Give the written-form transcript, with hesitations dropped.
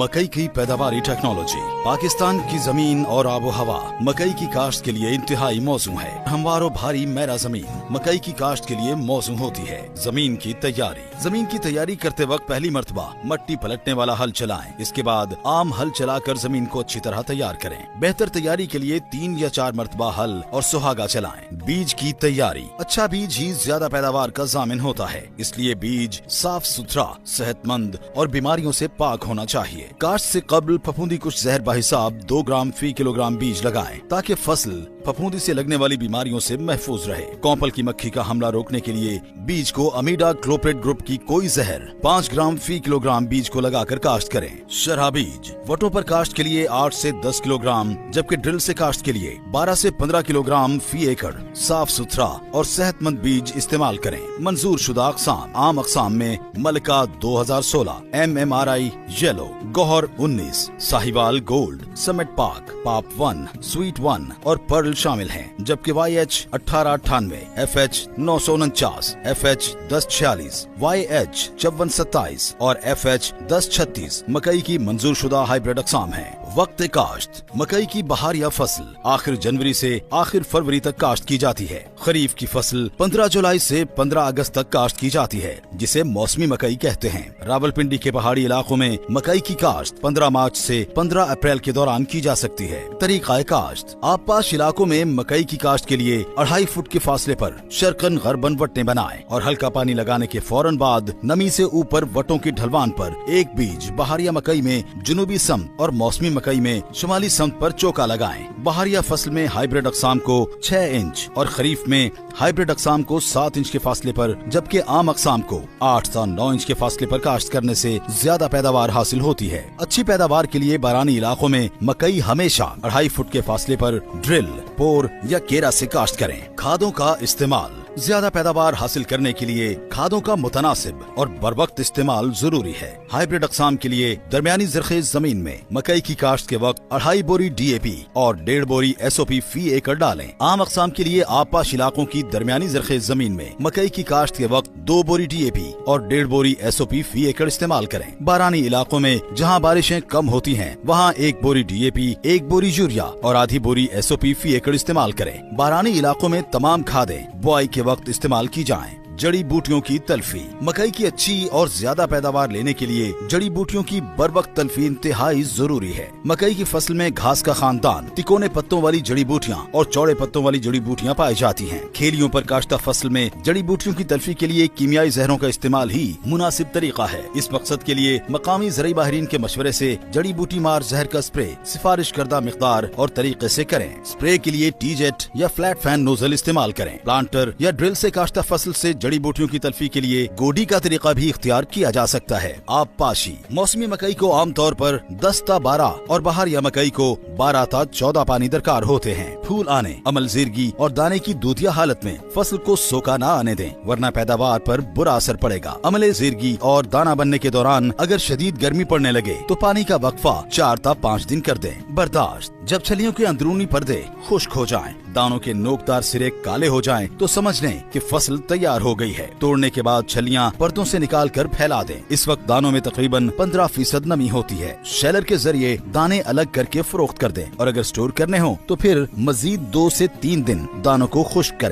मकई की पैदावारी टेक्नोलॉजी। पाकिस्तान की जमीन और आबो हवा मकई की काश्त के लिए इंतहाई मौजू है। हमवार और भारी मैरा जमीन मकई की काश्त के लिए मौजू होती है। जमीन की तैयारी करते वक्त पहली मर्तबा मट्टी पलटने वाला हल चलाएं। इसके बाद आम हल चलाकर जमीन को अच्छी तरह तैयार करें। बेहतर तैयारी के लिए 3 या 4 मर्तबा हल और सुहागा चलाएं। बीज की तैयारी। अच्छा बीज ही ज्यादा पैदावार का जामिन होता है, इसलिए बीज साफ सुथरा, सेहतमंद और बीमारियों से पाक होना चाहिए। काश्त से कबल फफूंदी कुछ जहर बाहिसाब 2 ग्राम फी किलोग्राम बीज लगाएं, ताकि फसल फफूंदी से लगने वाली बीमारियों से महफूज रहे। कौपल की मक्खी का हमला रोकने के लिए बीज को अमीडा क्लोप्रेट ग्रुप की कोई जहर 5 ग्राम फी किलोग्राम बीज को लगाकर काश्त करें। शरहा बीज वटों पर काश्त के लिए 8 से 10 किलोग्राम, जबकि ड्रिल से काश्त के लिए 12 से 15 किलोग्राम फी एकड़ साफ सुथरा और सेहतमंद बीज इस्तेमाल करें। मंजूर शुदा अक़साम। आम अक़साम में Malika 2016, MMRI yellow, Gohar 19, Sahiwal gold, Summit Pak, पाप 1, स्वीट 1 और पर्ल शामिल हैं, जबकि YH 1898, FH 949, FH 1046, YH 5427 और FH 1036 मकई की मंजूर शुदा हाइब्रिड अक़साम हैं। वक्त काश्त। मकई की बहारिया फसल आखिर जनवरी से आखिर फरवरी तक काश्त की जाती है। खरीफ की फसल 15 जुलाई से 15 अगस्त तक काश्त की जाती है, जिसे मौसमी मकई कहते हैं। रावलपिंडी के पहाड़ी इलाकों में मकई की काश्त 15 मार्च से 15 अप्रैल के दौरान की जा सकती है। तरीक़ा काश्त। आबपाश इलाकों में मकई की काश्त के लिए 2.5 फुट के फासले पर शर्कन गरबन वट्टे बनाएं और हल्का पानी लगाने के फौरन बाद नमी से ऊपर वटों की ढलवान पर एक बीज बहारिया मकई में जुनूबी समत और मौसमी मकई में शुमाली समत पर चौका लगाएं। बहारिया फसल में हाइब्रिड अक़साम को 6 इंच और खरीफ में हाइब्रिड अक़साम को 7 इंच के फासले पर, जबकि आम अक़साम को 8 से 9 इंच के फासले पर काश्त करने से ज्यादा पैदावार हासिल होती है। अच्छी पैदावार के लिए बारानी इलाकों में मकई हमेशा 2.5 फुट के फासले पर ड्रिल, पोर या केरा से काश्त करें। खादों का इस्तेमाल। ज्यादा पैदावार हासिल करने के लिए खादों का मुतनासिब और बरवक्त इस्तेमाल जरूरी है। हाइब्रिड अक़साम के लिए दरमियानी ज़रख़ेज़ जमीन में मकई की काश्त के वक्त 2.5 बोरी DAP और 1.5 बोरी SOP फी एकड़ डालें। आम अक़साम के लिए आबपाश इलाकों की दरमियानी ज़रख़ेज़ जमीन में मकई की काश्त के वक्त 2 बोरी DAP और 1.5 बोरी SOP फी एकड़ इस्तेमाल करें। बारानी इलाकों में जहाँ बारिशें कम होती हैं, वहाँ 1 बोरी DAP, 1 बोरी यूरिया और आधी बोरी SOP फी एकड़ इस्तेमाल करें। बारानी इलाकों में तमाम खादें बुआई के वक्त इस्तेमाल की जाएं। जड़ी बूटियों की तल्फी। मकई की अच्छी और ज्यादा पैदावार लेने के लिए जड़ी बूटियों की बरवक्त तल्फी इंतहाई जरूरी है। मकई की फसल में घास का खानदान, तिकोने पत्तों वाली जड़ी बूटियां और चौड़े पत्तों वाली जड़ी बूटियां पाई जाती हैं। खेलियों पर काश्ता फसल में जड़ी बूटियों की तल्फी के लिए कीमियाई जहरों का इस्तेमाल ही मुनासिब तरीका है। इस मकसद के लिए मकामी ज़राई माहिरीन के मशवरे से जड़ी बूटी मार जहर का स्प्रे सिफारिश करदा मिकदार और तरीके से करें। स्प्रे के लिए टी-जेट या फ्लैट फैन नोजल इस्तेमाल करें। प्लांटर या ड्रिल से काश्ता फसल से जड़ी बूटियों की तल्फी के लिए गोडी का तरीका भी इख्तियार किया जा सकता है। आबपाशी। मौसमी मकई को आमतौर पर 10 ता 12 और बहारिया मकई को 12 ता 14 पानी दरकार होते हैं। फूल आने, अमल ज़िरगी और दाने की दूधिया हालत में फसल को सोखा न आने दें, वरना पैदावार पर बुरा असर पड़ेगा। अमले ज़िरगी और दाना बनने के दौरान अगर शदीद गर्मी पड़ने लगे तो पानी का वक्फा 4 ता 5 दिन कर दें। बर्दाश्त। जब छलियों के अंदरूनी पर्दे खुश्क हो जाएं, दानों के नोकदार सिरे काले हो जाएं, तो समझ लें कि फसल तैयार हो गई है। तोड़ने के बाद छलियां पर्दों से निकाल कर फैला दें। इस वक्त दानों में तकरीबन 15% नमी होती है। शेलर के जरिए दाने अलग करके फरोख्त कर दें और अगर स्टोर करने हो तो फिर मजीद 2 से 3 दिन दानों को खुश्क करें।